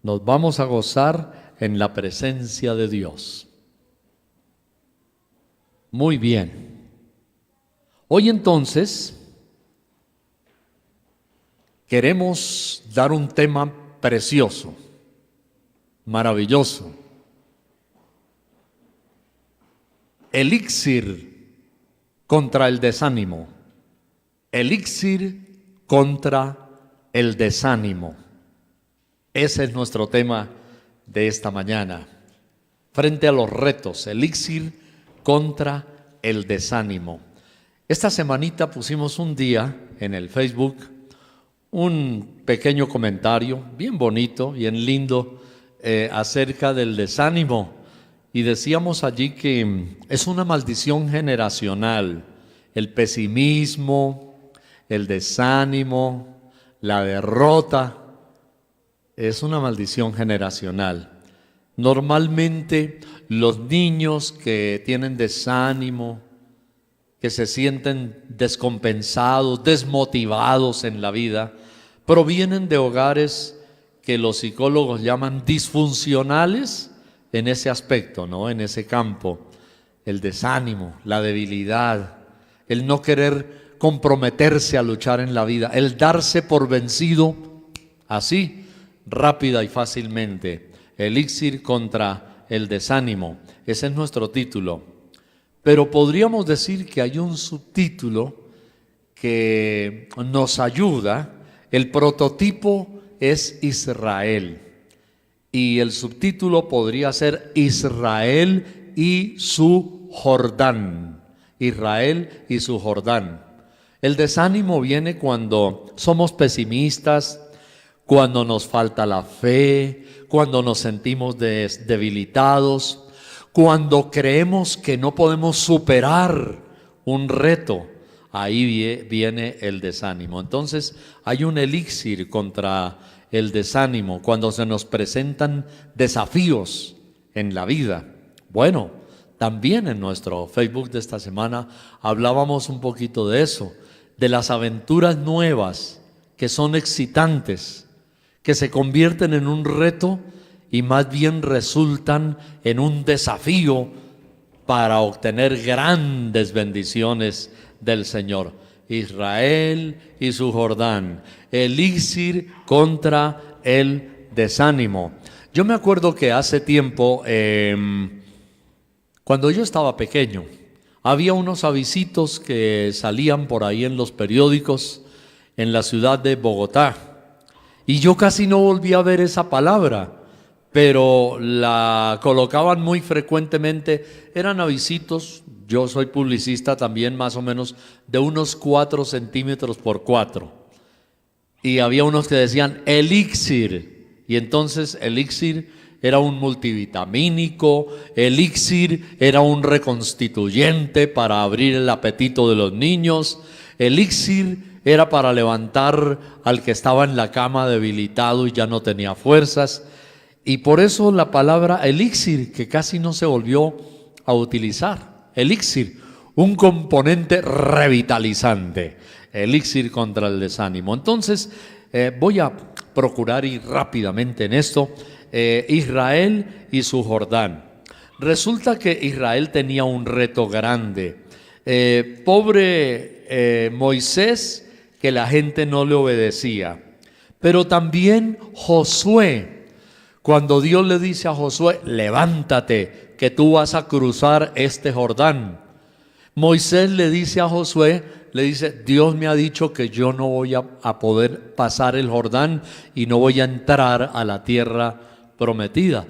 Nos vamos a gozar en la presencia de Dios. Muy bien. Hoy entonces queremos dar un tema precioso, maravilloso. Elixir contra el desánimo. Elixir contra el desánimo. Ese es nuestro tema de esta mañana. Frente a los retos, elixir contra el desánimo. Esta semanita pusimos un día en el Facebook un pequeño comentario bien bonito, bien lindo, acerca del desánimo. Y decíamos allí que es una maldición generacional. El pesimismo, el desánimo, la derrota, es una maldición generacional. Normalmente los niños que tienen desánimo, que se sienten descompensados, desmotivados en la vida, provienen de hogares que los psicólogos llaman disfuncionales en ese aspecto, ¿no? En ese campo. El desánimo, la debilidad, el no querer comprometerse a luchar en la vida, el darse por vencido así, rápida y fácilmente. Elixir contra el desánimo. Ese es nuestro título. Pero podríamos decir que hay un subtítulo que nos ayuda. El prototipo es Israel. Y el subtítulo podría ser Israel y su Jordán. Israel y su Jordán. El desánimo viene cuando somos pesimistas, cuando nos falta la fe, cuando nos sentimos debilitados, cuando creemos que no podemos superar un reto. Ahí viene el desánimo. Entonces hay un elixir contra el desánimo cuando se nos presentan desafíos en la vida. Bueno, también en nuestro Facebook de esta semana hablábamos un poquito de eso, de las aventuras nuevas que son excitantes, que se convierten en un reto y más bien resultan en un desafío para obtener grandes bendiciones del Señor. Israel y su Jordán, elixir contra el desánimo. Yo me acuerdo que hace tiempo, cuando yo estaba pequeño, había unos avisitos que salían por ahí en los periódicos en la ciudad de Bogotá. Y yo casi no volví a ver esa palabra, pero la colocaban muy frecuentemente. Eran avisitos, yo soy publicista también, más o menos de unos 4 centímetros por 4. Y había unos que decían elixir, y entonces elixir era un multivitamínico, elixir era un reconstituyente para abrir el apetito de los niños, elixir era para levantar al que estaba en la cama debilitado y ya no tenía fuerzas. Y por eso la palabra elixir, que casi no se volvió a utilizar. Elixir, un componente revitalizante. Elixir contra el desánimo. Entonces, voy a procurar ir rápidamente en esto. Israel y su Jordán. Resulta que Israel tenía un reto grande. Pobre Moisés, que la gente no le obedecía. Pero también Josué, cuando Dios le dice a Josué, levántate, que tú vas a cruzar este Jordán. Moisés le dice a Josué, le dice, Dios me ha dicho que yo no voy a poder pasar el Jordán y no voy a entrar a la tierra prometida.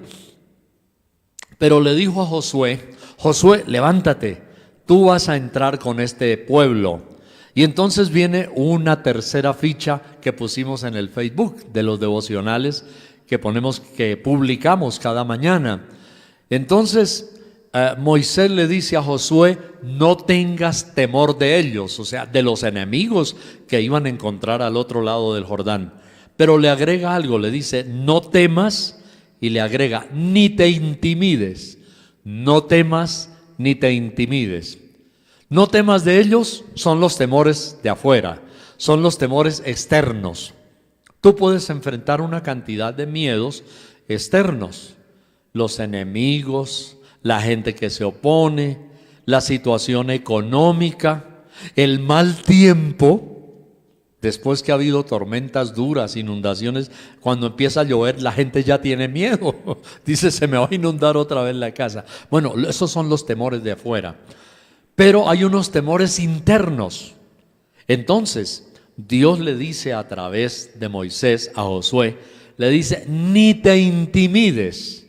Pero le dijo a Josué, Josué, levántate, tú vas a entrar con este pueblo. Y entonces viene una tercera ficha que pusimos en el Facebook de los devocionales que publicamos cada mañana. Entonces Moisés le dice a Josué, no tengas temor de ellos, o sea, de los enemigos que iban a encontrar al otro lado del Jordán. Pero le agrega algo, le dice, no temas, y le agrega, ni te intimides. No temas ni te intimides. No temas de ellos, son los temores de afuera, son los temores externos. Tú puedes enfrentar una cantidad de miedos externos, los enemigos, la gente que se opone, la situación económica, el mal tiempo. Después que ha habido tormentas duras, inundaciones, cuando empieza a llover la gente ya tiene miedo. Dice, se me va a inundar otra vez la casa. Bueno, esos son los temores de afuera. Pero hay unos temores internos. Entonces, Dios le dice a través de Moisés a Josué, le dice, ni te intimides.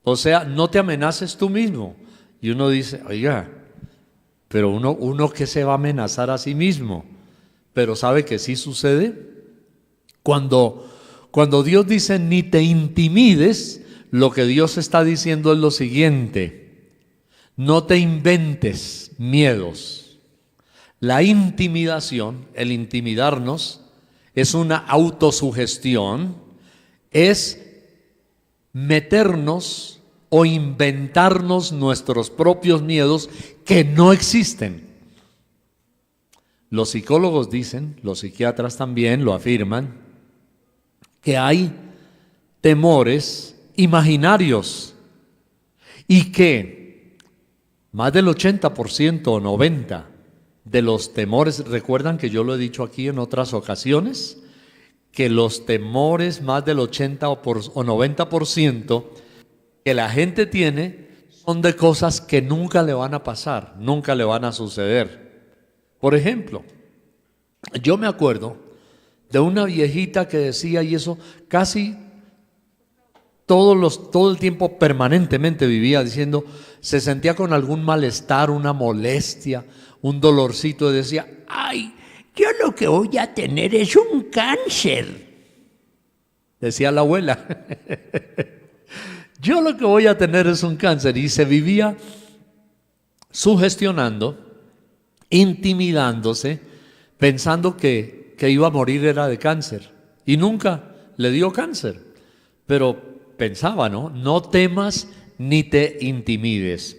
O sea, no te amenaces tú mismo. Y uno dice, oiga, pero uno ¿qué se va a amenazar a sí mismo? Pero ¿sabe que sí sucede? Cuando Dios dice ni te intimides, lo que Dios está diciendo es lo siguiente: no te inventes miedos. La intimidación, el intimidarnos, es una autosugestión, es meternos o inventarnos nuestros propios miedos que no existen. Los psicólogos dicen, los psiquiatras también lo afirman, que hay temores imaginarios y que más del 80% o 90% de los temores, recuerdan que yo lo he dicho aquí en otras ocasiones, que los temores más del 80 o 90% que la gente tiene son de cosas que nunca le van a pasar, nunca le van a suceder. Por ejemplo, yo me acuerdo de una viejita que decía, y eso casi todo el tiempo permanentemente vivía diciendo, se sentía con algún malestar, una molestia, un dolorcito, y decía, ay, yo lo que voy a tener es un cáncer, decía la abuela. Yo lo que voy a tener es un cáncer. Y se vivía sugestionando, intimidándose, pensando que iba a morir era de cáncer. Y nunca le dio cáncer. Pero pensaba, no temas ni te intimides.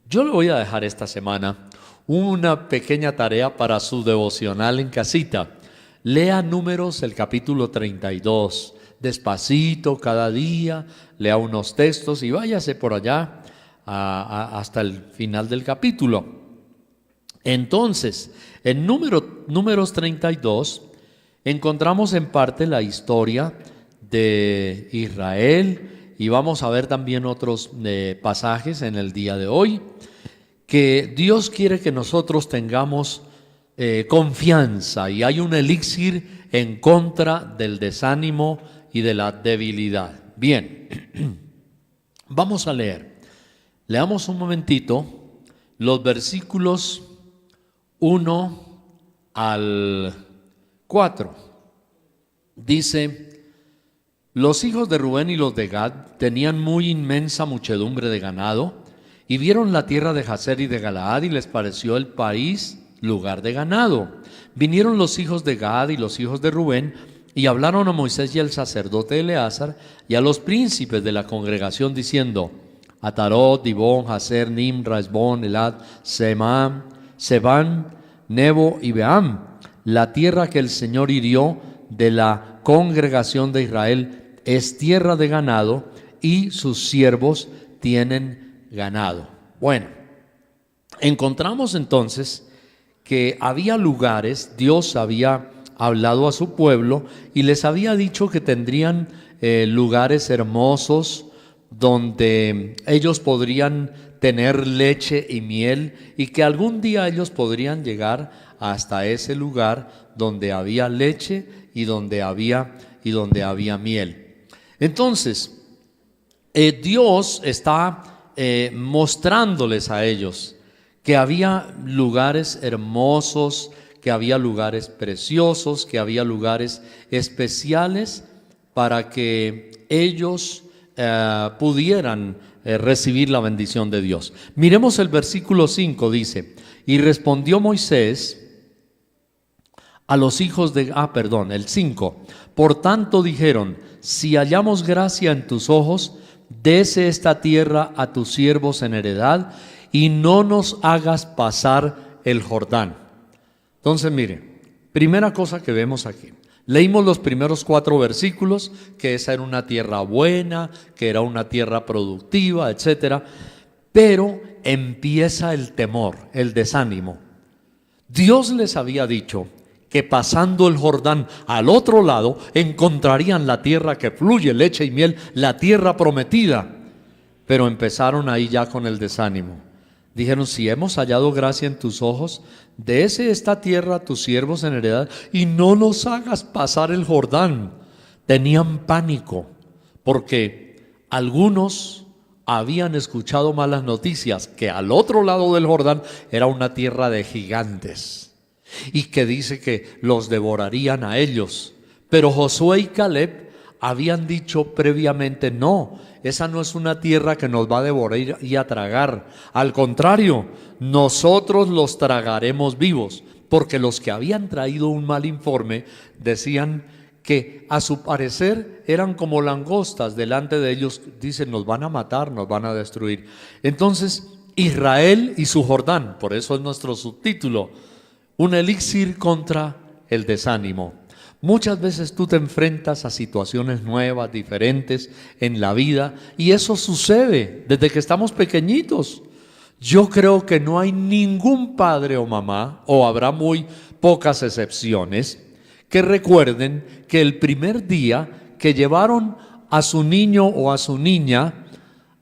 Yo le voy a dejar esta semana una pequeña tarea para su devocional en casita. Lea Números, el capítulo 32, despacito cada día, lea unos textos y váyase por allá hasta el final del capítulo. Entonces, en Números 32 encontramos en parte la historia de Israel y vamos a ver también otros pasajes en el día de hoy, que Dios quiere que nosotros tengamos confianza, y hay un elixir en contra del desánimo y de la debilidad. Bien, vamos a leer. Leamos un momentito los versículos 1 al 4. Dice: los hijos de Rubén y los de Gad tenían muy inmensa muchedumbre de ganado, y vieron la tierra de Jazer y de Galaad, y les pareció el país lugar de ganado. Vinieron los hijos de Gad y los hijos de Rubén, y hablaron a Moisés y al sacerdote Eleazar, y a los príncipes de la congregación, diciendo: Atarot, Dibón, Jazer, Nimra, Esbón, Elad, Sebán, Nebo y Beam, la tierra que el Señor hirió de la congregación de Israel es tierra de ganado, y sus siervos tienen ganado. Bueno, encontramos entonces que había lugares, Dios había hablado a su pueblo y les había dicho que tendrían lugares hermosos donde ellos podrían tener leche y miel, y que algún día ellos podrían llegar hasta ese lugar donde había leche y donde había miel. Entonces, Dios está mostrándoles a ellos que había lugares hermosos, que había lugares preciosos, que había lugares especiales para que ellos pudieran recibir la bendición de Dios. Miremos el versículo 5, dice: y respondió Moisés a los hijos de... el 5. Por tanto dijeron: si hallamos gracia en tus ojos, dese esta tierra a tus siervos en heredad, y no nos hagas pasar el Jordán. Entonces, mire, primera cosa que vemos aquí: Leímos los primeros 4 versículos, que esa era una tierra buena, que era una tierra productiva, etcétera. Pero empieza el temor, el desánimo. Dios les había dicho que pasando el Jordán al otro lado encontrarían la tierra que fluye leche y miel, la tierra prometida. Pero empezaron ahí ya con el desánimo. Dijeron: si hemos hallado gracia en tus ojos, dése esta tierra a tus siervos en heredad y no nos hagas pasar el Jordán. Tenían pánico porque algunos habían escuchado malas noticias, que al otro lado del Jordán era una tierra de gigantes y que dice que los devorarían a ellos. Pero Josué y Caleb habían dicho previamente: no, esa no es una tierra que nos va a devorar y a tragar. Al contrario, nosotros los tragaremos vivos. Porque los que habían traído un mal informe decían que a su parecer eran como langostas delante de ellos. Dicen: nos van a matar, nos van a destruir. Entonces, Israel y su Jordán, por eso es nuestro subtítulo, un elixir contra el desánimo. Muchas veces tú te enfrentas a situaciones nuevas, diferentes en la vida, y eso sucede desde que estamos pequeñitos. Yo creo que no hay ningún padre o mamá, o habrá muy pocas excepciones, que recuerden que el primer día que llevaron a su niño o a su niña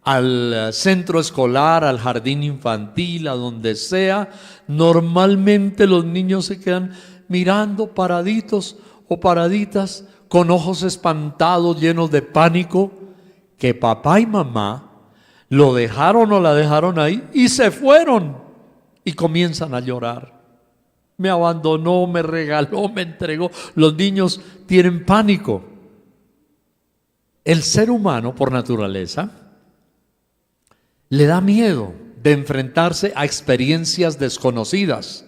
al centro escolar, al jardín infantil, a donde sea, normalmente los niños se quedan mirando paraditos o paraditas con ojos espantados, llenos de pánico, que papá y mamá lo dejaron o la dejaron ahí y se fueron y comienzan a llorar. Me abandonó, me regaló, me entregó. Los niños tienen pánico. El ser humano, por naturaleza, le da miedo de enfrentarse a experiencias desconocidas,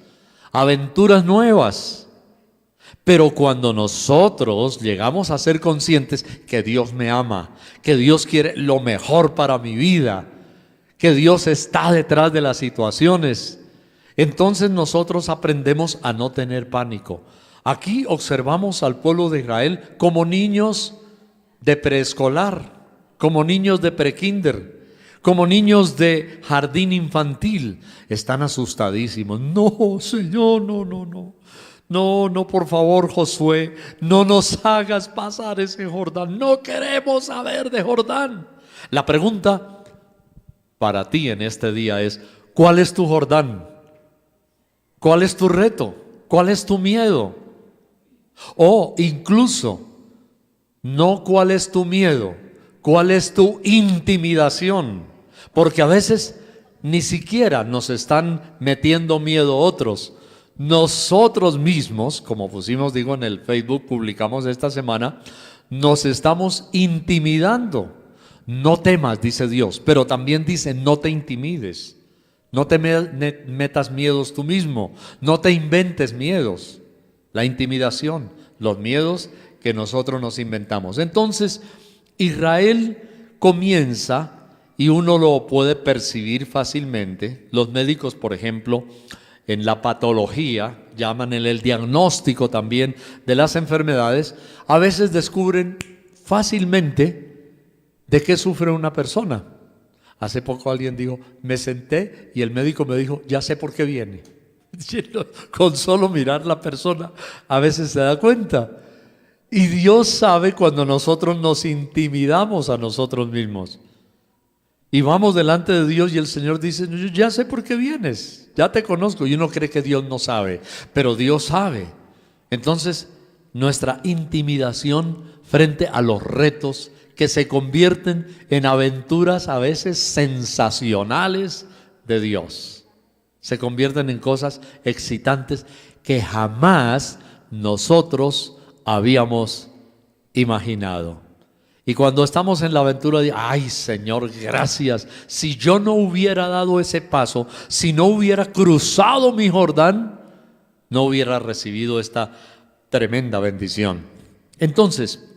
aventuras nuevas. Pero cuando nosotros llegamos a ser conscientes que Dios me ama, que Dios quiere lo mejor para mi vida, que Dios está detrás de las situaciones, entonces nosotros aprendemos a no tener pánico. Aquí observamos al pueblo de Israel como niños de preescolar, como niños de prekinder, como niños de jardín infantil. Están asustadísimos. No, Señor, no. No, por favor, Josué, no nos hagas pasar ese Jordán. No queremos saber de Jordán. La pregunta para ti en este día es: ¿cuál es tu Jordán? ¿Cuál es tu reto? ¿Cuál es tu miedo? O incluso, no cuál es tu miedo, cuál es tu intimidación. Porque a veces ni siquiera nos están metiendo miedo otros. Nosotros mismos, como pusimos, en el Facebook, publicamos esta semana, nos estamos intimidando. No temas, dice Dios, pero también dice: no te intimides, no te metas miedos tú mismo, no te inventes miedos. La intimidación, los miedos que nosotros nos inventamos. Entonces, Israel comienza, y uno lo puede percibir fácilmente. Los médicos, por ejemplo, en la patología, llaman el diagnóstico también de las enfermedades, a veces descubren fácilmente de qué sufre una persona. Hace poco alguien dijo: me senté y el médico me dijo: ya sé por qué viene. Con solo mirar la persona a veces se da cuenta. Y Dios sabe cuando nosotros nos intimidamos a nosotros mismos. Y vamos delante de Dios y el Señor dice: yo ya sé por qué vienes, ya te conozco. Y uno cree que Dios no sabe, pero Dios sabe. Entonces, nuestra intimidación frente a los retos que se convierten en aventuras a veces sensacionales de Dios, se convierten en cosas excitantes que jamás nosotros habíamos imaginado. Y cuando estamos en la aventura de: ay, Señor, gracias, si yo no hubiera dado ese paso, si no hubiera cruzado mi Jordán, no hubiera recibido esta tremenda bendición. Entonces,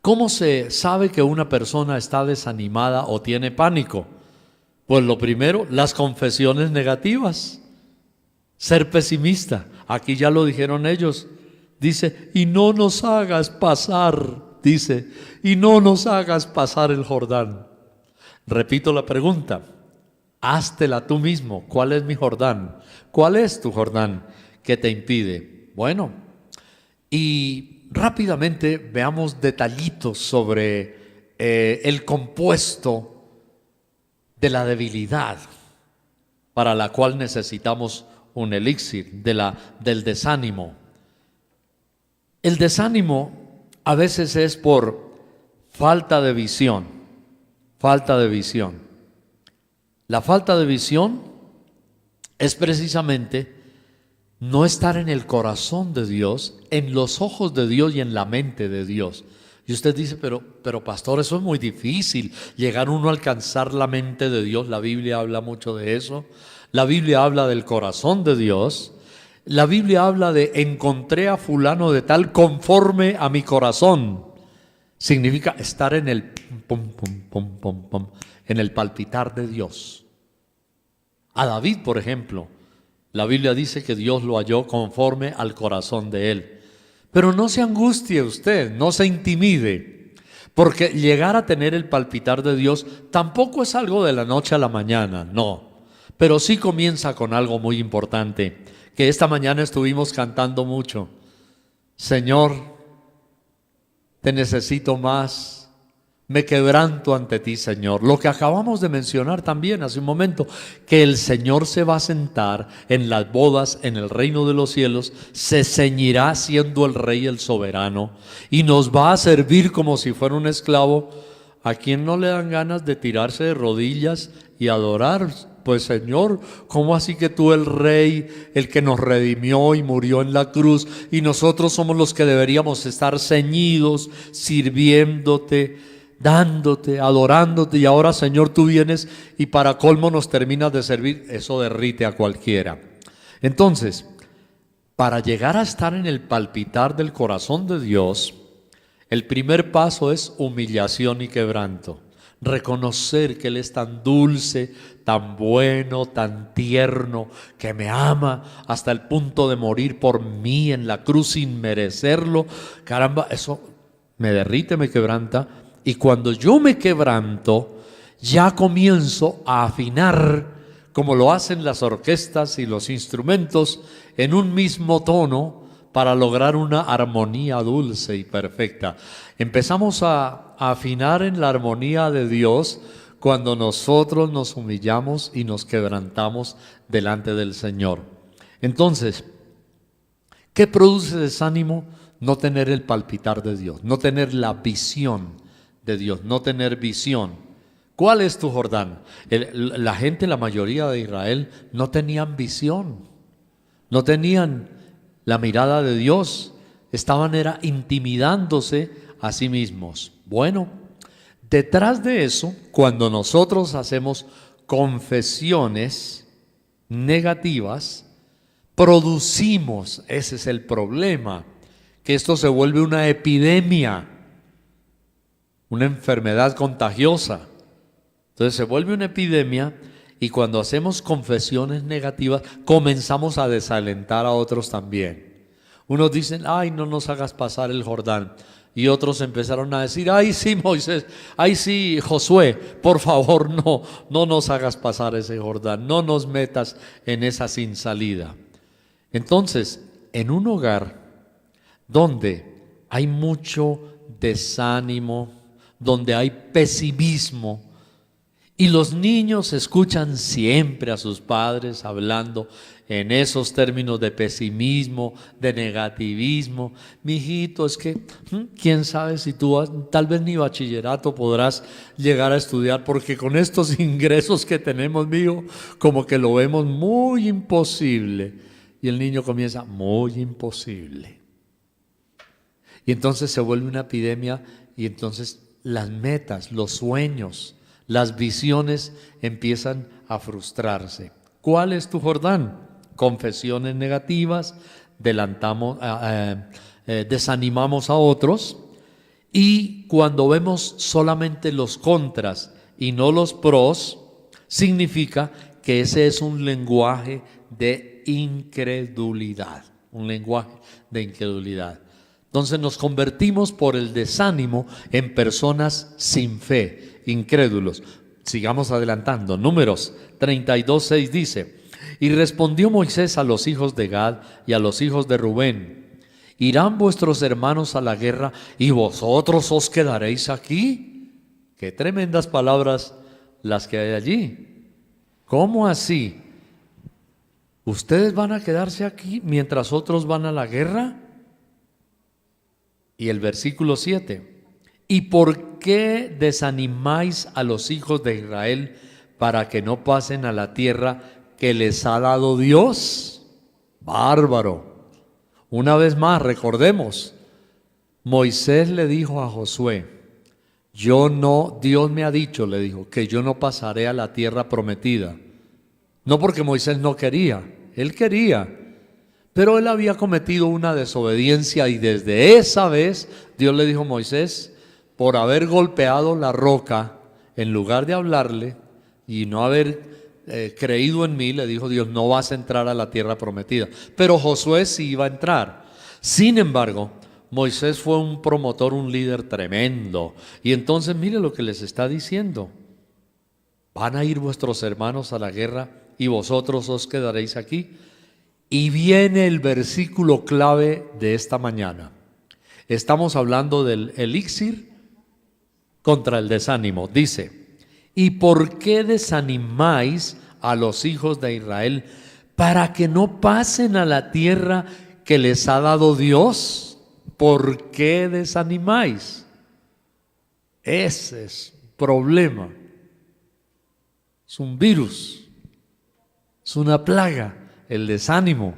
¿cómo se sabe que una persona está desanimada o tiene pánico? Pues lo primero, las confesiones negativas. Ser pesimista, aquí ya lo dijeron ellos. Dice, y no nos hagas pasar, dice, y no nos hagas pasar el Jordán. Repito la pregunta, háztela tú mismo. ¿Cuál es mi Jordán? ¿Cuál es tu Jordán que te impide? Bueno, y rápidamente veamos detallitos sobre el compuesto de la debilidad para la cual necesitamos un elixir, del desánimo. El desánimo a veces es por falta de visión, falta de visión. La falta de visión es precisamente no estar en el corazón de Dios, en los ojos de Dios y en la mente de Dios. Y usted dice, pero pastor, eso es muy difícil, llegar uno a alcanzar la mente de Dios. La Biblia habla mucho de eso. La Biblia habla del corazón de Dios. La Biblia habla de encontré a fulano de tal conforme a mi corazón. Significa estar en el pum, pum, pum, pum, pum, en el palpitar de Dios. A David, por ejemplo, la Biblia dice que Dios lo halló conforme al corazón de él. Pero no se angustie usted, no se intimide, porque llegar a tener el palpitar de Dios tampoco es algo de la noche a la mañana, no. Pero sí comienza con algo muy importante, que esta mañana estuvimos cantando mucho. Señor, te necesito más, me quebranto ante ti, Señor. Lo que acabamos de mencionar también hace un momento, que el Señor se va a sentar en las bodas en el reino de los cielos, se ceñirá siendo el Rey, el soberano, y nos va a servir como si fuera un esclavo. ¿A quién no le dan ganas de tirarse de rodillas y adorar? Pues Señor, ¿cómo así que tú el Rey, el que nos redimió y murió en la cruz, y nosotros somos los que deberíamos estar ceñidos, sirviéndote, dándote, adorándote, y ahora Señor tú vienes y para colmo nos terminas de servir? Eso derrite a cualquiera. Entonces, para llegar a estar en el palpitar del corazón de Dios, el primer paso es humillación y quebranto. Reconocer que Él es tan dulce, tan bueno, tan tierno, que me ama hasta el punto de morir por mí en la cruz sin merecerlo. Caramba, eso me derrite, me quebranta. Y cuando yo me quebranto, ya comienzo a afinar, como lo hacen las orquestas y los instrumentos, en un mismo tono, para lograr una armonía dulce y perfecta. Empezamos a afinar en la armonía de Dios cuando nosotros nos humillamos y nos quebrantamos delante del Señor. Entonces, ¿qué produce desánimo? No tener el palpitar de Dios, no tener la visión de Dios, no tener visión. ¿Cuál es tu Jordán? La gente, la mayoría de Israel, no tenían visión, no tenían la mirada de Dios, estaban intimidándose a sí mismos. Bueno, detrás de eso, cuando nosotros hacemos confesiones negativas, producimos, ese es el problema, que esto se vuelve una epidemia, una enfermedad contagiosa. Entonces se vuelve una epidemia. Y cuando hacemos confesiones negativas, comenzamos a desalentar a otros también. Unos dicen, ay, no nos hagas pasar el Jordán. Y otros empezaron a decir, ay, sí, Moisés, ay, sí, Josué, por favor, no nos hagas pasar ese Jordán. No nos metas en esa sin salida. Entonces, en un hogar donde hay mucho desánimo, donde hay pesimismo, y los niños escuchan siempre a sus padres hablando en esos términos de pesimismo, de negativismo. Mijito, es que, quién sabe si tú tal vez ni bachillerato podrás llegar a estudiar, porque con estos ingresos que tenemos, mijo, como que lo vemos muy imposible. Y el niño comienza, muy imposible. Y entonces se vuelve una epidemia, y entonces las metas, los sueños, las visiones empiezan a frustrarse. ¿Cuál es tu Jordán? Confesiones negativas, desanimamos a otros, y cuando vemos solamente los contras y no los pros, significa que ese es un lenguaje de incredulidad. un lenguaje de incredulidad. Entonces nos convertimos por el desánimo en personas sin fe, incrédulos. Sigamos adelantando. Números 32:6 dice: y respondió Moisés a los hijos de Gad y a los hijos de Rubén: ¿irán vuestros hermanos a la guerra y vosotros os quedaréis aquí? Qué tremendas palabras las que hay allí. ¿Cómo así? ¿Ustedes van a quedarse aquí mientras otros van a la guerra? Y el versículo 7: ¿y por qué desanimáis a los hijos de Israel para que no pasen a la tierra que les ha dado Dios? Bárbaro. Una vez más, recordemos, Moisés le dijo a Josué: Dios me ha dicho, le dijo, que yo no pasaré a la tierra prometida. No porque Moisés no quería, él quería, pero él había cometido una desobediencia, y desde esa vez Dios le dijo a Moisés, por haber golpeado la roca en lugar de hablarle y no haber creído en mí, le dijo Dios, no vas a entrar a la tierra prometida. Pero Josué sí iba a entrar. Sin embargo, Moisés fue un promotor, un líder tremendo. Y entonces mire lo que les está diciendo: van a ir vuestros hermanos a la guerra y vosotros os quedaréis aquí. Y viene el versículo clave de esta mañana. Estamos hablando del elixir contra el desánimo. Dice: ¿y por qué desanimáis a los hijos de Israel para que no pasen a la tierra que les ha dado Dios? ¿Por qué desanimáis? Ese es un problema. Es un virus. Es una plaga, el desánimo.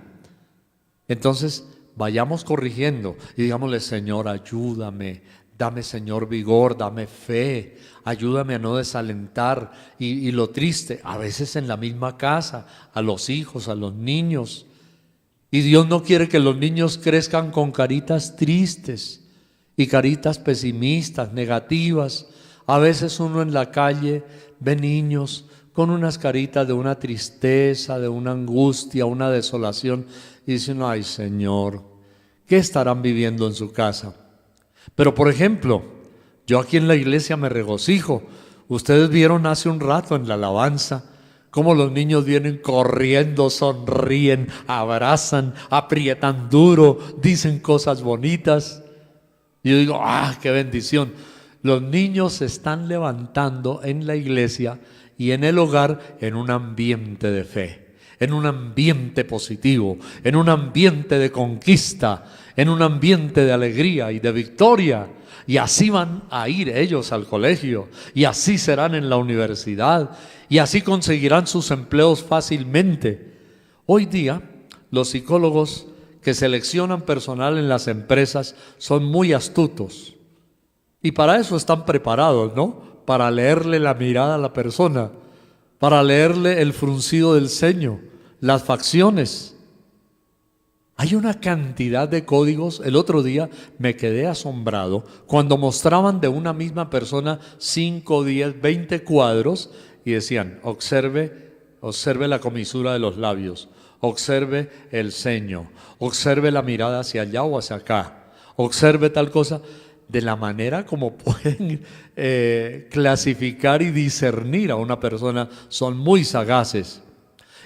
Entonces, vayamos corrigiendo y digámosle: Señor, ayúdame, dame, Señor, vigor, dame fe, ayúdame a no desalentar. Y lo triste, a veces en la misma casa, a los hijos, a los niños. Y Dios no quiere que los niños crezcan con caritas tristes y caritas pesimistas, negativas. A veces uno en la calle ve niños con unas caritas de una tristeza, de una angustia, una desolación, y dicen: ay, Señor, ¿qué estarán viviendo en su casa? Pero por ejemplo, yo aquí en la iglesia me regocijo. Ustedes vieron hace un rato en la alabanza cómo los niños vienen corriendo, sonríen, abrazan, aprietan duro, dicen cosas bonitas. Y yo digo: qué bendición. Los niños se están levantando en la iglesia y en el hogar en un ambiente de fe, en un ambiente positivo, en un ambiente de conquista, en un ambiente de alegría y de victoria. Y así van a ir ellos al colegio, y así serán en la universidad, y así conseguirán sus empleos fácilmente. Hoy día, los psicólogos que seleccionan personal en las empresas son muy astutos. Y para eso están preparados, ¿no? Para leerle la mirada a la persona, para leerle el fruncido del ceño, las facciones. Hay una cantidad de códigos. El otro día me quedé asombrado cuando mostraban de una misma persona 5, 10, 20 cuadros y decían: observe la comisura de los labios, observe el ceño, observe la mirada hacia allá o hacia acá, observe tal cosa. De la manera como pueden clasificar y discernir a una persona, son muy sagaces.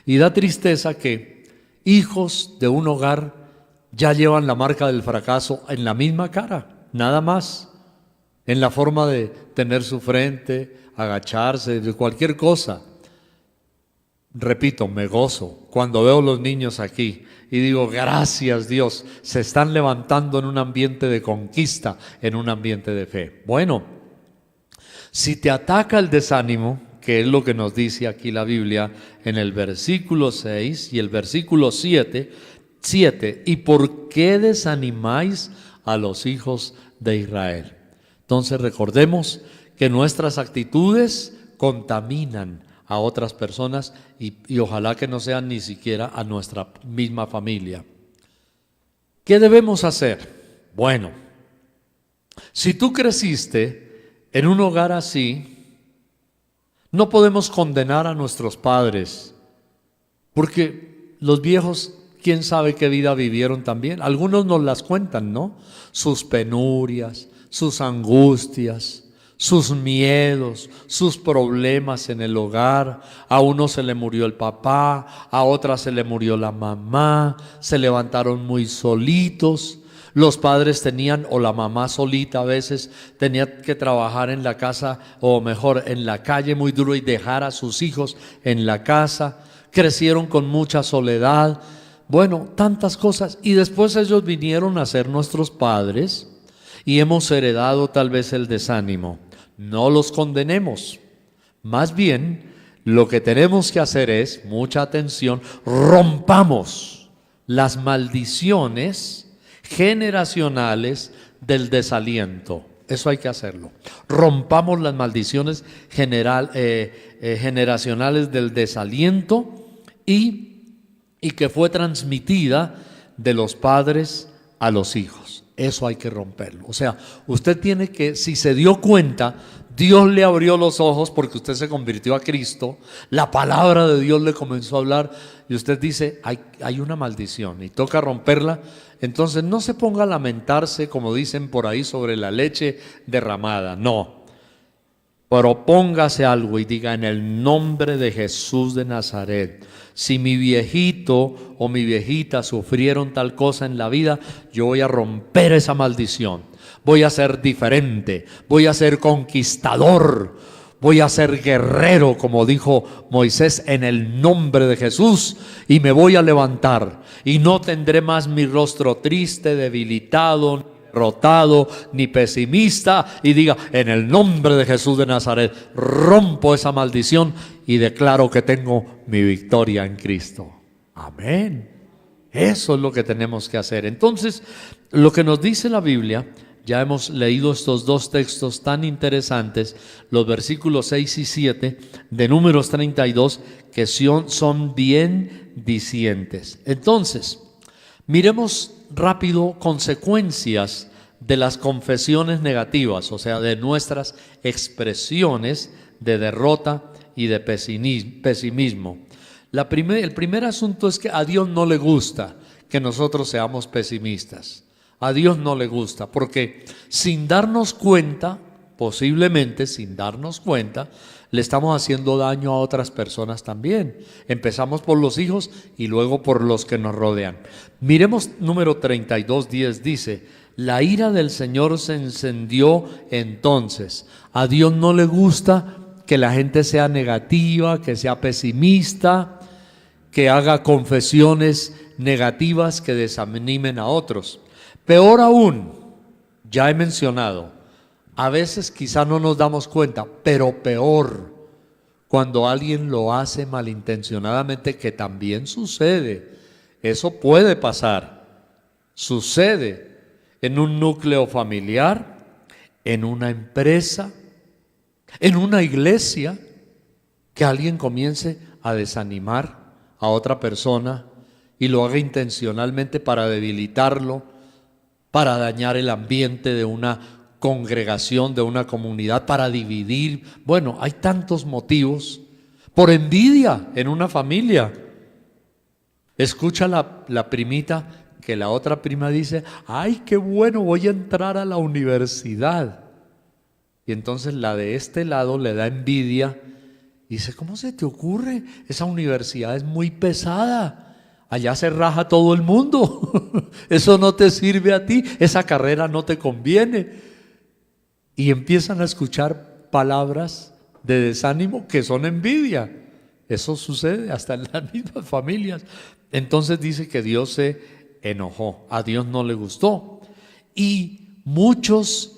Y da tristeza que hijos de un hogar ya llevan la marca del fracaso en la misma cara, nada más, en la forma de tener su frente, agacharse, de cualquier cosa. Repito, me gozo cuando veo los niños aquí y digo: gracias Dios, se están levantando en un ambiente de conquista, en un ambiente de fe. Bueno, si te ataca el desánimo, que es lo que nos dice aquí la Biblia en el versículo 6 y el versículo 7, ¿y por qué desanimáis a los hijos de Israel? Entonces recordemos que nuestras actitudes contaminan a otras personas y ojalá que no sean ni siquiera a nuestra misma familia. ¿Qué debemos hacer? Bueno, si tú creciste en un hogar así, no podemos condenar a nuestros padres, porque los viejos quién sabe qué vida vivieron también. Algunos nos las cuentan, ¿no? Sus penurias, sus angustias, sus miedos, sus problemas en el hogar. A uno se le murió el papá, a otra se le murió la mamá, se levantaron muy solitos. Los padres tenían, o la mamá solita a veces, tenía que trabajar en la casa, o mejor, en la calle muy duro y dejar a sus hijos en la casa. Crecieron con mucha soledad. Bueno, tantas cosas. Y después ellos vinieron a ser nuestros padres y hemos heredado tal vez el desánimo. No los condenemos. Más bien, lo que tenemos que hacer es, mucha atención, rompamos las maldiciones generacionales del desaliento. Eso hay que hacerlo. Rompamos las maldiciones generacionales del desaliento y que fue transmitida de los padres a los hijos. Eso hay que romperlo. O sea, usted tiene que, si se dio cuenta, Dios le abrió los ojos porque usted se convirtió a Cristo, la palabra de Dios le comenzó a hablar y usted dice, hay una maldición y toca romperla. Entonces no se ponga a lamentarse, como dicen por ahí, sobre la leche derramada. No, propóngase algo y diga: en el nombre de Jesús de Nazaret, si mi viejito o mi viejita sufrieron tal cosa en la vida, yo voy a romper esa maldición. Voy a ser diferente, voy a ser conquistador, voy a ser guerrero, como dijo Moisés, en el nombre de Jesús, y me voy a levantar y no tendré más mi rostro triste, debilitado, derrotado, ni pesimista, y diga: en el nombre de Jesús de Nazaret, rompo esa maldición y declaro que tengo mi victoria en Cristo. Amén. Eso es lo que tenemos que hacer. Entonces, lo que nos dice la Biblia, ya hemos leído estos dos textos tan interesantes, los versículos 6 y 7 de Números 32, que son bien dicientes. Entonces, miremos rápido consecuencias de las confesiones negativas, o sea, de nuestras expresiones de derrota y de pesimismo. El primer asunto es que a Dios no le gusta que nosotros seamos pesimistas. A Dios no le gusta, porque sin darnos cuenta, posiblemente sin darnos cuenta, le estamos haciendo daño a otras personas también. Empezamos por los hijos y luego por los que nos rodean. Miremos número 32:10, dice: la ira del Señor se encendió entonces. A Dios no le gusta que la gente sea negativa, que sea pesimista, que haga confesiones negativas que desanimen a otros. Peor aún, ya he mencionado, a veces quizá no nos damos cuenta, pero peor, cuando alguien lo hace malintencionadamente, que también sucede. Eso puede pasar, sucede en un núcleo familiar, en una empresa, en una iglesia, que alguien comience a desanimar a otra persona y lo haga intencionalmente para debilitarlo, para dañar el ambiente de una congregación, de una comunidad, para dividir. Bueno, hay tantos motivos. Por envidia en una familia. Escucha la primita que la otra prima dice: ay, qué bueno, voy a entrar a la universidad. Y entonces la de este lado le da envidia y dice: ¿cómo se te ocurre? Esa universidad es muy pesada. Allá se raja todo el mundo. Eso no te sirve a ti. Esa carrera no te conviene. Y empiezan a escuchar palabras de desánimo que son envidia. Eso sucede hasta en las mismas familias. Entonces dice que Dios se enojó. A Dios no le gustó. Y muchos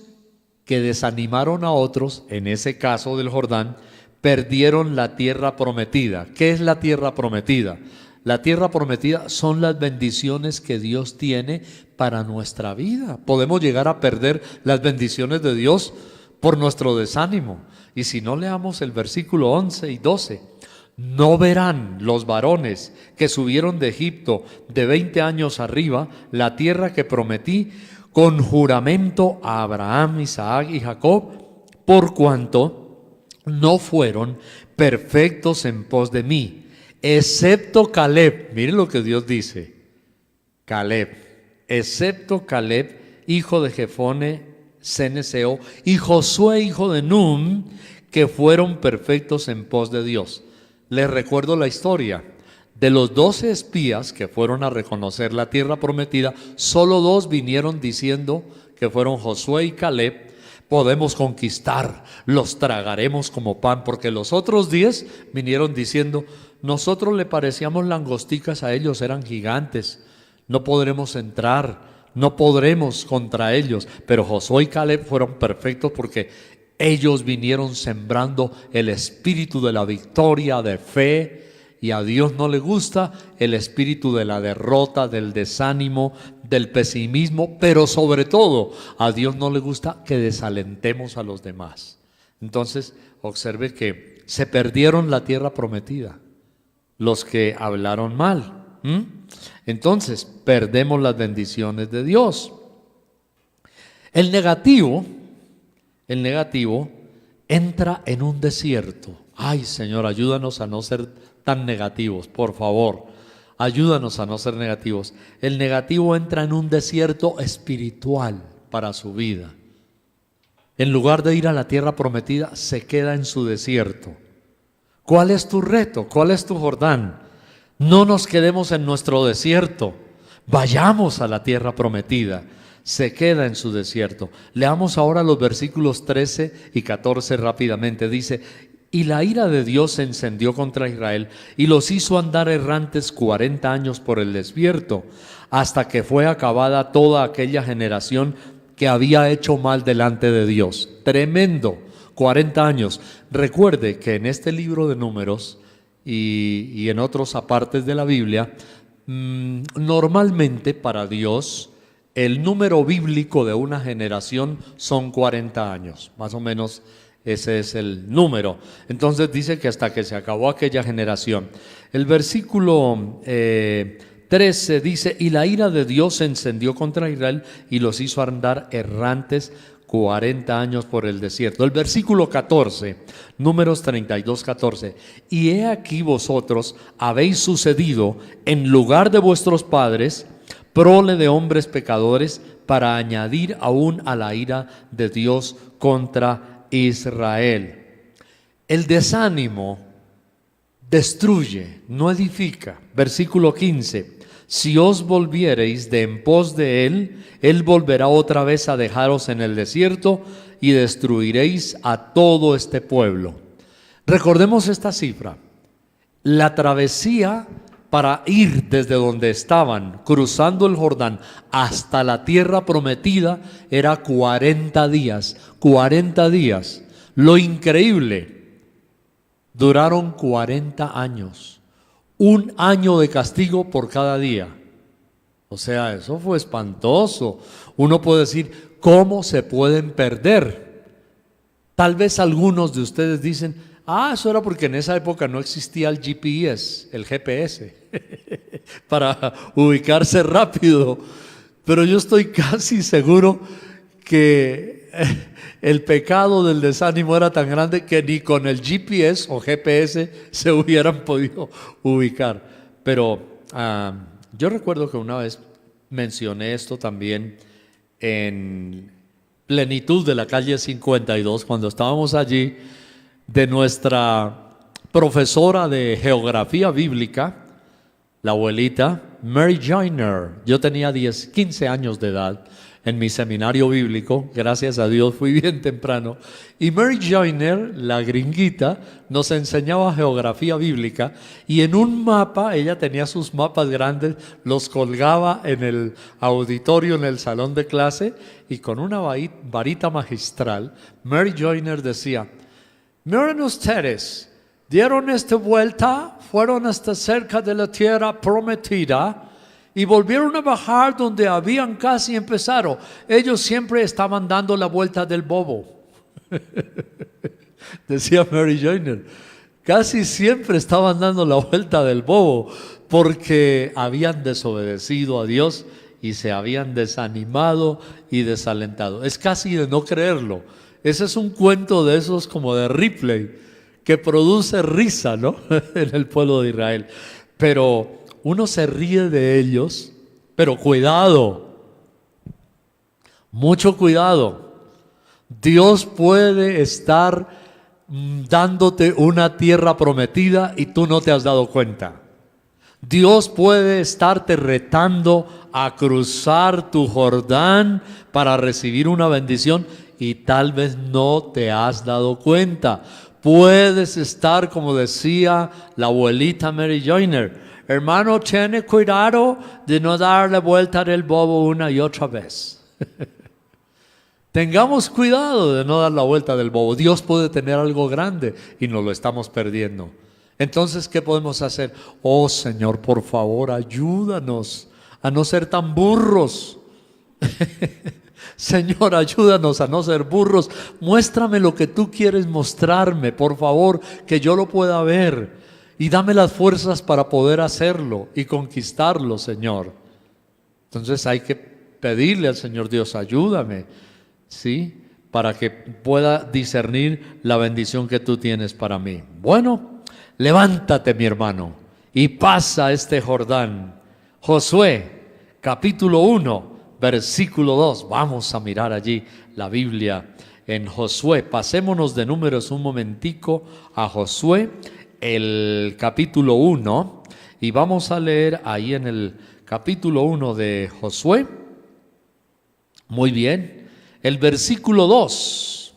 que desanimaron a otros, en ese caso del Jordán, perdieron la tierra prometida. ¿Qué es la tierra prometida? La tierra prometida son las bendiciones que Dios tiene para nuestra vida. Podemos llegar a perder las bendiciones de Dios por nuestro desánimo. Y si no, leamos el versículo 11 y 12. No verán los varones que subieron de Egipto de 20 años arriba la tierra que prometí con juramento a Abraham, Isaac y Jacob, por cuanto no fueron perfectos en pos de mí, excepto Caleb. Miren lo que Dios dice: Caleb, excepto Caleb, hijo de Jefone, ceneseo, y Josué, hijo de Nun, que fueron perfectos en pos de Dios. Les recuerdo la historia. De los 12 espías que fueron a reconocer la tierra prometida, solo 2 vinieron diciendo, que fueron Josué y Caleb: podemos conquistar, los tragaremos como pan, porque los otros 10 vinieron diciendo, nosotros le parecíamos langosticas a ellos, eran gigantes, no podremos entrar, no podremos contra ellos. Pero Josué y Caleb fueron perfectos porque ellos vinieron sembrando el espíritu de la victoria, de fe. Y a Dios no le gusta el espíritu de la derrota, del desánimo, del pesimismo, pero sobre todo a Dios no le gusta que desalentemos a los demás. Entonces, observe que se perdieron la tierra prometida los que hablaron mal. Entonces, perdemos las bendiciones de Dios. El negativo entra en un desierto. Ay, Señor, ayúdanos a no ser tan negativos, por favor. Ayúdanos a no ser negativos. El negativo entra en un desierto espiritual para su vida. En lugar de ir a la tierra prometida, se queda en su desierto. ¿Cuál es tu reto? ¿Cuál es tu Jordán? No nos quedemos en nuestro desierto. Vayamos a la tierra prometida. Se queda en su desierto. Leamos ahora los versículos 13 y 14 rápidamente. Dice: y la ira de Dios se encendió contra Israel y los hizo andar errantes 40 años por el desierto, hasta que fue acabada toda aquella generación que había hecho mal delante de Dios. Tremendo, 40 años. Recuerde que en este libro de Números y en otros apartes de la Biblia, normalmente para Dios el número bíblico de una generación son 40 años, más o menos. Ese es el número. Entonces dice que hasta que se acabó aquella generación. El versículo 13 dice: y la ira de Dios se encendió contra Israel y los hizo andar errantes 40 años por el desierto. El versículo 14, Números 32, 14. Y he aquí vosotros habéis sucedido en lugar de vuestros padres, prole de hombres pecadores, para añadir aún a la ira de Dios contra Israel. El desánimo destruye, no edifica. Versículo 15: si os volviereis de en pos de él, él volverá otra vez a dejaros en el desierto y destruiréis a todo este pueblo. Recordemos esta cifra. La travesía para ir desde donde estaban, cruzando el Jordán, hasta la tierra prometida, era 40 días. 40 días. Lo increíble, duraron 40 años. Un año de castigo por cada día. O sea, eso fue espantoso. Uno puede decir, ¿cómo se pueden perder? Tal vez algunos de ustedes dicen, eso era porque en esa época no existía el GPS, el GPS, para ubicarse rápido. Pero yo estoy casi seguro que el pecado del desánimo era tan grande que ni con el GPS o GPS se hubieran podido ubicar. Pero yo recuerdo que una vez mencioné esto también en plenitud de la calle 52, cuando estábamos allí, de nuestra profesora de geografía bíblica, la abuelita Mary Joyner. Yo tenía 15 años de edad en mi seminario bíblico, gracias a Dios fui bien temprano, y Mary Joyner, la gringuita, nos enseñaba geografía bíblica, y en un mapa, ella tenía sus mapas grandes, los colgaba en el auditorio, en el salón de clase, y con una varita magistral, Mary Joyner decía: miren ustedes, dieron esta vuelta, fueron hasta cerca de la tierra prometida y volvieron a bajar donde habían casi empezado. Ellos siempre estaban dando la vuelta del bobo. Decía Mary Joyner, casi siempre estaban dando la vuelta del bobo porque habían desobedecido a Dios y se habían desanimado y desalentado. Es casi de no creerlo. Ese es un cuento de esos como de Ripley, que produce risa, ¿no? En el pueblo de Israel. Pero uno se ríe de ellos Pero cuidado, mucho cuidado. Dios puede estar dándote una tierra prometida y tú no te has dado cuenta. Dios puede estarte retando a cruzar tu Jordán para recibir una bendición y tal vez no te has dado cuenta. Puedes estar, como decía la abuelita Mary Joyner, hermano, tiene cuidado de no darle vuelta del bobo una y otra vez. Tengamos cuidado de no dar la vuelta del bobo. Dios puede tener algo grande y nos lo estamos perdiendo. Entonces, ¿qué podemos hacer? Oh Señor, por favor, ayúdanos a no ser tan burros. Señor, ayúdanos a no ser burros. Muéstrame lo que tú quieres mostrarme, por favor, que yo lo pueda ver. Y dame las fuerzas para poder hacerlo y conquistarlo, Señor. Entonces hay que pedirle al Señor Dios, ayúdame, ¿sí? Para que pueda discernir la bendición que tú tienes para mí. Bueno, levántate, mi hermano, y pasa este Jordán. Josué, capítulo 1, versículo 2. Vamos a mirar allí la Biblia en Josué. Pasémonos de Números un momentico a Josué, el capítulo 1, y vamos a leer ahí en el capítulo 1 de Josué. Muy bien, el versículo 2.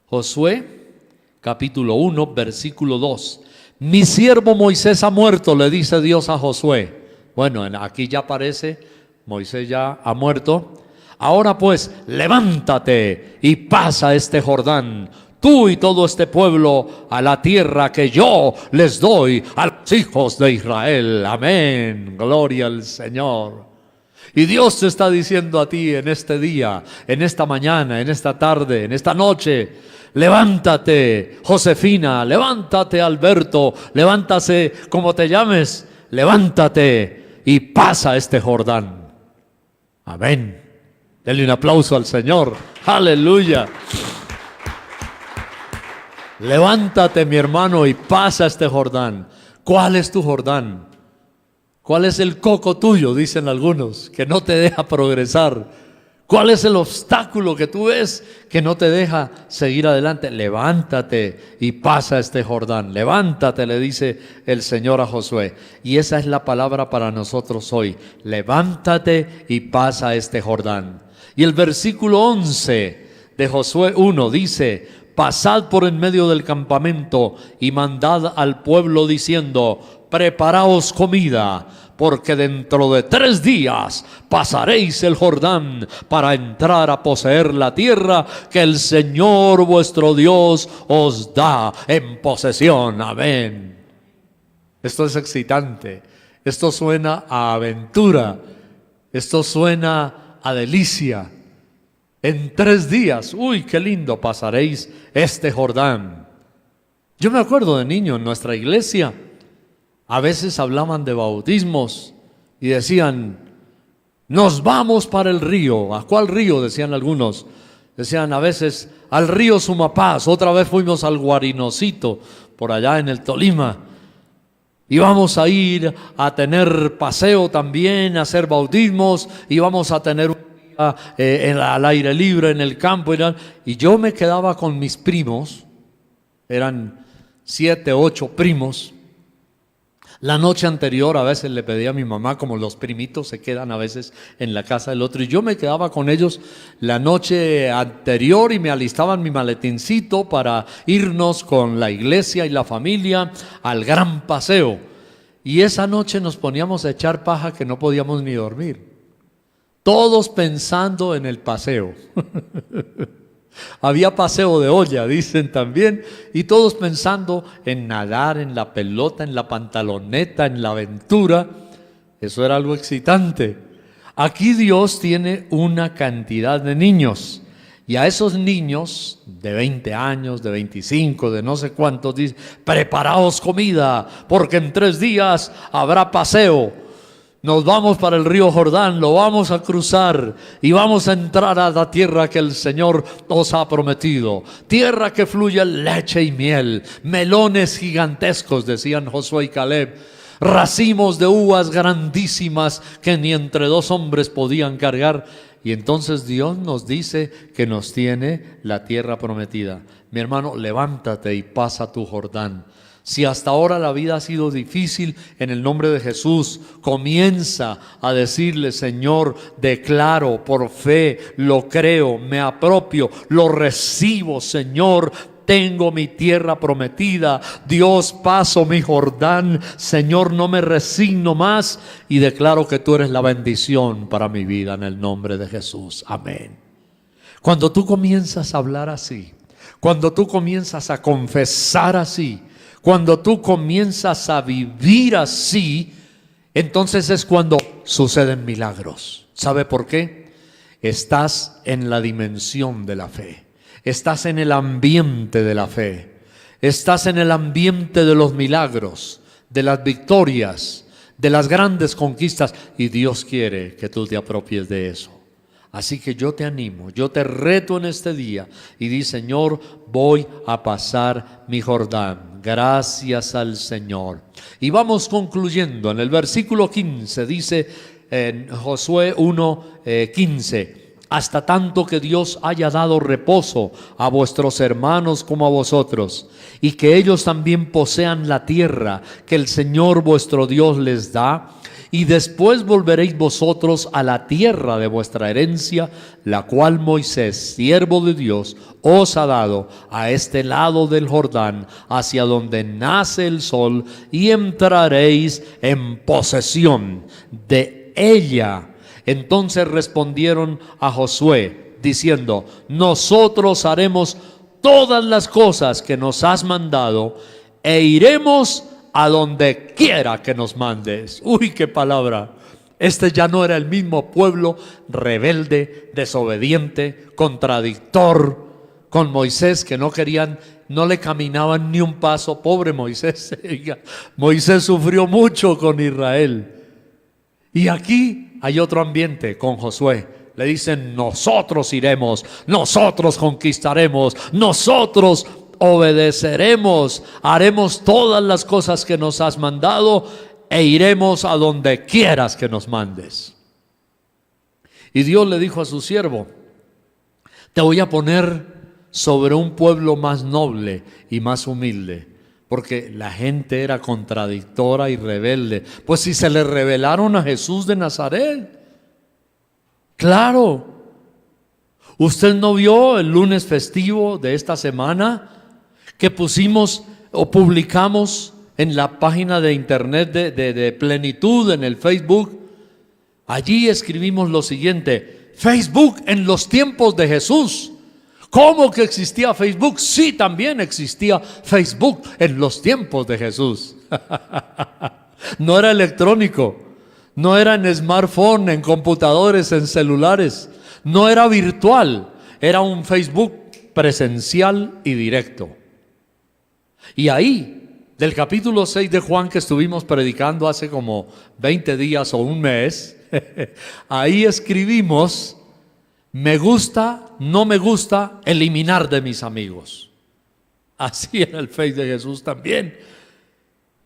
Josué, capítulo 1, versículo 2. Mi siervo Moisés ha muerto, le dice Dios a Josué. Bueno, aquí ya aparece, Moisés ya ha muerto. Ahora pues, levántate y pasa este Jordán, tú y todo este pueblo, a la tierra que yo les doy a los hijos de Israel. Amén, gloria al Señor. Y Dios te está diciendo a ti en este día, en esta mañana, en esta tarde, en esta noche: levántate, Josefina, levántate, Alberto, levántase como te llames, levántate y pasa este Jordán. Amén. Denle un aplauso al Señor. Aleluya. Levántate, mi hermano, y pasa este Jordán. ¿Cuál es tu Jordán? ¿Cuál es el coco tuyo? Dicen algunos, que no te deja progresar. ¿Cuál es el obstáculo que tú ves que no te deja seguir adelante? Levántate y pasa este Jordán. Levántate, le dice el Señor a Josué. Y esa es la palabra para nosotros hoy. Levántate y pasa este Jordán. Y el versículo 11 de Josué 1 dice: pasad por en medio del campamento y mandad al pueblo diciendo: preparaos comida, porque dentro de 3 días pasaréis el Jordán para entrar a poseer la tierra que el Señor vuestro Dios os da en posesión. Amén. Esto es excitante. Esto suena a aventura. Esto suena a delicia. En 3 días, uy, qué lindo, pasaréis este Jordán. Yo me acuerdo de niño en nuestra iglesia, a veces hablaban de bautismos y decían: nos vamos para el río. ¿A cuál río? Decían algunos. Decían a veces: al río Sumapaz. Otra vez fuimos al Guarinocito, por allá en el Tolima. Y vamos a ir a tener paseo también, a hacer bautismos, y vamos a tener al aire libre en el campo. Y yo me quedaba con mis primos, eran 7, 8 primos. La noche anterior a veces le pedía a mi mamá, como los primitos se quedan a veces en la casa del otro, y yo me quedaba con ellos la noche anterior y me alistaba en mi maletincito para irnos con la iglesia y la familia al gran paseo. Y esa noche nos poníamos a echar paja que no podíamos ni dormir, todos pensando en el paseo. Había paseo de olla, dicen también, y todos pensando en nadar, en la pelota, en la pantaloneta, en la aventura. Eso era algo excitante. Aquí Dios tiene una cantidad de niños, y a esos niños de 20 años, de 25, de no sé cuántos, dice: preparaos comida, porque en 3 días habrá paseo. Nos vamos para el río Jordán, lo vamos a cruzar y vamos a entrar a la tierra que el Señor os ha prometido. Tierra que fluye leche y miel, melones gigantescos, decían Josué y Caleb. racimos de uvas grandísimas que ni entre dos hombres podían cargar. Y entonces Dios nos dice que nos tiene la tierra prometida. Mi hermano, levántate y pasa tu Jordán. Si hasta ahora la vida ha sido difícil, en el nombre de Jesús, comienza a decirle: Señor, declaro por fe, lo creo, me apropio, lo recibo, Señor. Tengo mi tierra prometida. Dios, paso mi Jordán. Señor, no me resigno más y declaro que tú eres la bendición para mi vida en el nombre de Jesús. Amén. Cuando tú comienzas a hablar así, cuando tú comienzas a confesar así, cuando tú comienzas a vivir así, entonces es cuando suceden milagros. ¿Sabe por qué? Estás en la dimensión de la fe. Estás en el ambiente de la fe. Estás en el ambiente de los milagros, de las victorias, de las grandes conquistas. Y Dios quiere que tú te apropies de eso. Así que yo te animo, yo te reto en este día y di: Señor, voy a pasar mi Jordán. Gracias al Señor. Y vamos concluyendo. En el versículo 15 dice en Josué 1:15: hasta tanto que Dios haya dado reposo a vuestros hermanos como a vosotros, y que ellos también posean la tierra que el Señor vuestro Dios les da. Y después volveréis vosotros a la tierra de vuestra herencia, la cual Moisés, siervo de Dios, os ha dado a este lado del Jordán, hacia donde nace el sol, y entraréis en posesión de ella. Entonces respondieron a Josué, diciendo: nosotros haremos todas las cosas que nos has mandado, e iremos a donde quiera que nos mandes. Uy, qué palabra. Este ya no era el mismo pueblo rebelde, desobediente, contradictor con Moisés, que no querían, no le caminaban ni un paso. Pobre Moisés. Moisés sufrió mucho con Israel. Y aquí hay otro ambiente con Josué. Le dicen: nosotros iremos, nosotros conquistaremos, nosotros obedeceremos, haremos todas las cosas que nos has mandado, e iremos a donde quieras que nos mandes. Y Dios le dijo a su siervo: te voy a poner sobre un pueblo más noble y más humilde, porque la gente era contradictora y rebelde. Pues si se le rebelaron a Jesús de Nazaret, claro. ¿Usted no vio el lunes festivo de esta semana que pusimos o publicamos en la página de internet de Plenitud, en el Facebook? Allí escribimos lo siguiente: Facebook en los tiempos de Jesús. ¿Cómo que existía Facebook? Sí, también existía Facebook en los tiempos de Jesús. No era electrónico, no era en smartphone, en computadores, en celulares, no era virtual, era un Facebook presencial y directo. Y ahí, del capítulo 6 de Juan, que estuvimos predicando hace como 20 días o un mes, ahí escribimos: me gusta, no me gusta, eliminar de mis amigos. Así era el Face de Jesús también.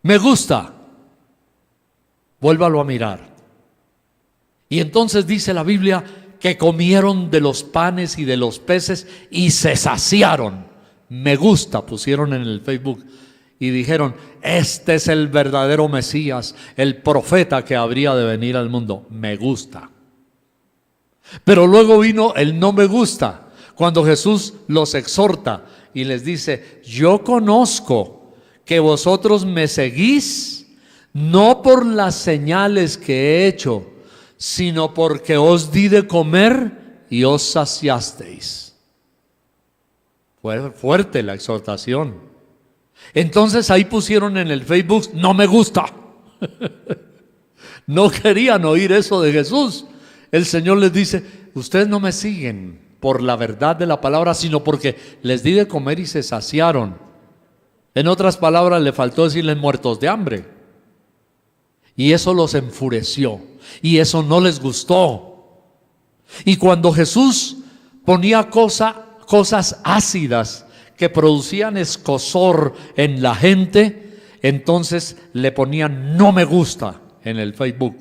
Me gusta, vuélvalo a mirar. Y entonces dice la Biblia que comieron de los panes y de los peces y se saciaron. Me gusta pusieron en el Facebook y dijeron: este es el verdadero Mesías, el profeta que habría de venir al mundo. Me gusta. Pero luego vino el no me gusta, cuando Jesús los exhorta y les dice: yo conozco que vosotros me seguís no por las señales que he hecho, sino porque os di de comer y os saciasteis. Fue fuerte la exhortación. Entonces ahí pusieron en el Facebook: no me gusta. No querían oír eso de Jesús. El Señor les dice: ustedes no me siguen por la verdad de la palabra, sino porque les di de comer y se saciaron. En otras palabras, le faltó decirles muertos de hambre. Y eso los enfureció, y eso no les gustó. Y cuando Jesús ponía cosas ácidas que producían escozor en la gente, entonces le ponían no me gusta en el Facebook.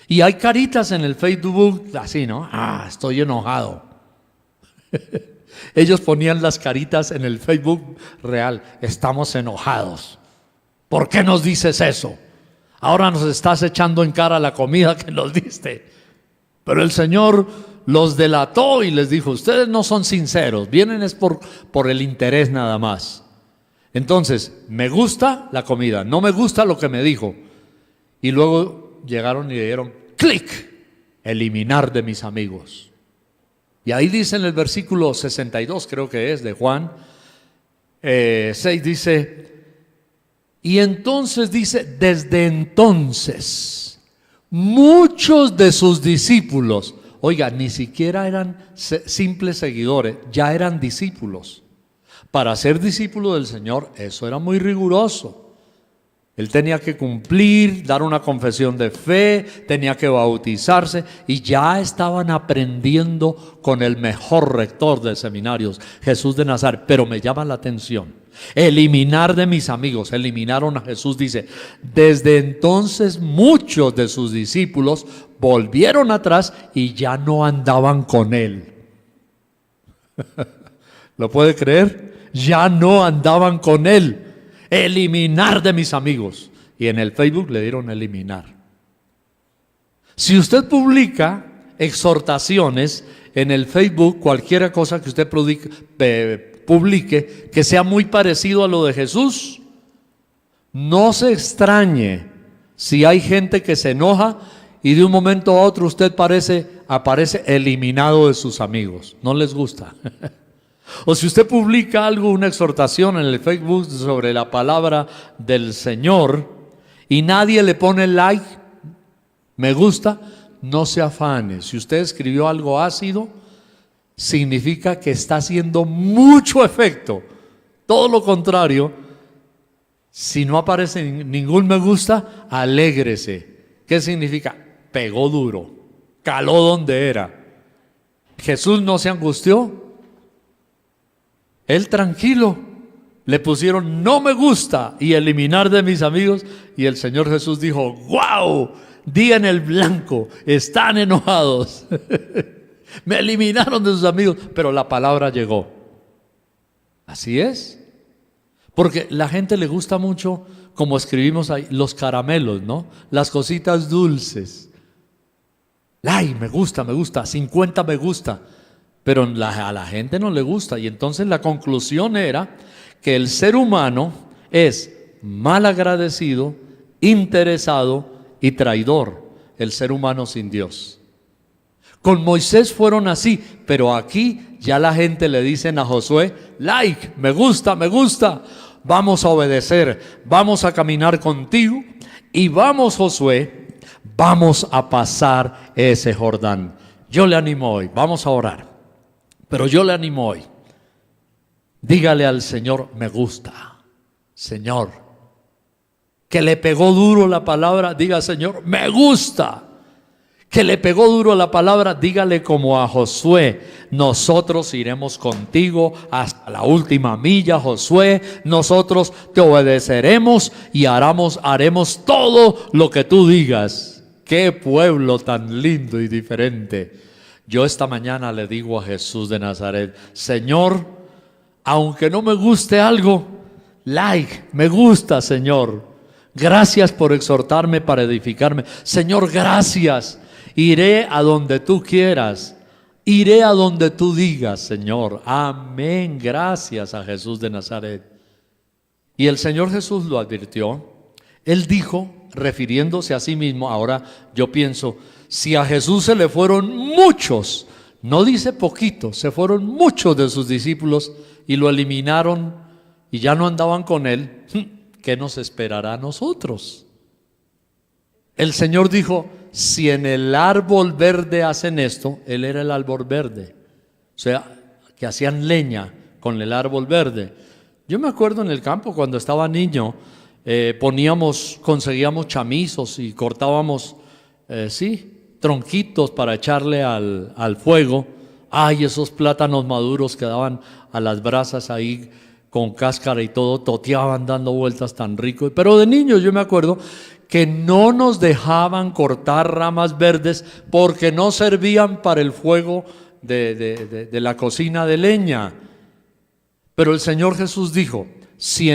Y hay caritas en el Facebook así, ¿no? Estoy enojado. Ellos ponían las caritas en el Facebook real. Estamos enojados. ¿Por qué nos dices eso? Ahora nos estás echando en cara la comida que nos diste. Pero el Señor los delató y les dijo, ustedes no son sinceros, vienen es por el interés nada más. Entonces, me gusta la comida, no me gusta lo que me dijo. Y luego llegaron y le dieron clic, eliminar de mis amigos. Y ahí dice en el versículo 62, creo que es, de Juan 6, dice, y entonces dice, desde entonces, muchos de sus discípulos, oiga, ni siquiera eran simples seguidores, ya eran discípulos. Para ser discípulo del Señor, eso era muy riguroso. Él tenía que cumplir, dar una confesión de fe, tenía que bautizarse y ya estaban aprendiendo con el mejor rector de seminarios, Jesús de Nazaret. Pero me llama la atención, eliminar de mis amigos, eliminaron a Jesús, dice, desde entonces muchos de sus discípulos volvieron atrás y ya no andaban con él. ¿Lo puede creer? Ya no andaban con él. Eliminar de mis amigos. Y en el Facebook le dieron eliminar. Si usted publica exhortaciones en el Facebook, cualquier cosa que usted publique que sea muy parecido a lo de Jesús, no se extrañe si hay gente que se enoja y de un momento a otro usted aparece eliminado de sus amigos. No les gusta. O si usted publica algo, una exhortación en el Facebook sobre la palabra del Señor y nadie le pone like, me gusta, no se afane. Si usted escribió algo ácido, significa que está haciendo mucho efecto. Todo lo contrario, si no aparece ningún me gusta, alégrese. ¿Qué significa? Pegó duro, caló donde era. Jesús no se angustió. Él tranquilo, le pusieron no me gusta y eliminar de mis amigos, y el Señor Jesús dijo, ¡wow! Di en el blanco, están enojados. Me eliminaron de sus amigos, pero la palabra llegó. Así es. Porque la gente le gusta mucho, como escribimos ahí, los caramelos, ¿no? Las cositas dulces. Ay, me gusta, 50 me gusta. Pero a la gente no le gusta. Y entonces la conclusión era que el ser humano es mal agradecido, interesado y traidor. El ser humano sin Dios. Con Moisés fueron así, pero aquí ya la gente le dicen a Josué, like, me gusta, vamos a obedecer, vamos a caminar contigo y vamos, Josué, vamos a pasar ese Jordán. Yo le animo hoy, vamos a orar. Pero yo le animo hoy, dígale al Señor, me gusta, Señor, que le pegó duro la palabra, diga Señor, me gusta, que le pegó duro la palabra, dígale como a Josué, nosotros iremos contigo hasta la última milla, Josué, nosotros te obedeceremos y haremos todo lo que tú digas. Qué pueblo tan lindo y diferente. Yo esta mañana le digo a Jesús de Nazaret, Señor, aunque no me guste algo, like, me gusta, Señor. Gracias por exhortarme para edificarme. Señor, gracias. Iré a donde tú quieras. Iré a donde tú digas, Señor. Amén. Gracias a Jesús de Nazaret. Y el Señor Jesús lo advirtió. Él dijo, refiriéndose a sí mismo, ahora yo pienso, si a Jesús se le fueron muchos, no dice poquitos, se fueron muchos de sus discípulos y lo eliminaron y ya no andaban con él, ¿qué nos esperará a nosotros? El Señor dijo, si en el árbol verde hacen esto, él era el árbol verde, o sea, que hacían leña con el árbol verde. Yo me acuerdo en el campo cuando estaba niño, conseguíamos chamizos y cortábamos, tronquitos para echarle al fuego. Ay, esos plátanos maduros que daban a las brasas ahí con cáscara y todo, toteaban dando vueltas tan rico. Pero de niños yo me acuerdo que no nos dejaban cortar ramas verdes porque no servían para el fuego de la cocina de leña. Pero el Señor Jesús dijo, si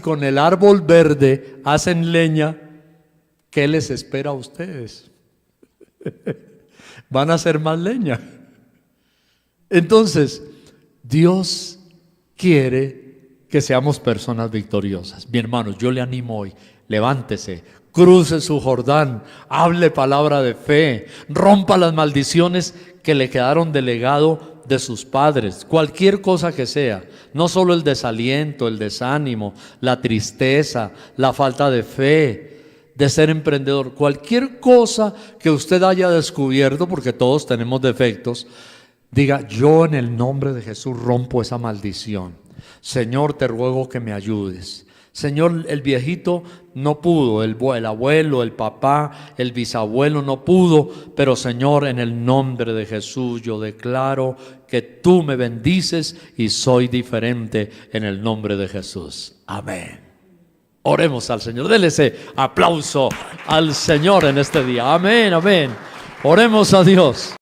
con el árbol verde hacen leña, ¿qué les espera a ustedes? Van a hacer más leña. Entonces, Dios quiere que seamos personas victoriosas. Mi hermano, yo le animo hoy, levántese, cruce su Jordán, hable palabra de fe, rompa las maldiciones que le quedaron de legado de sus padres, cualquier cosa que sea, no solo el desaliento, el desánimo, la tristeza, la falta de fe, de ser emprendedor, cualquier cosa que usted haya descubierto, porque todos tenemos defectos, diga, yo en el nombre de Jesús rompo esa maldición. Señor, te ruego que me ayudes. Señor, el viejito no pudo, el abuelo, el papá, el bisabuelo no pudo, pero Señor, en el nombre de Jesús yo declaro que tú me bendices y soy diferente en el nombre de Jesús. Amén. Oremos al Señor. Dele ese aplauso al Señor en este día. Amén, amén. Oremos a Dios.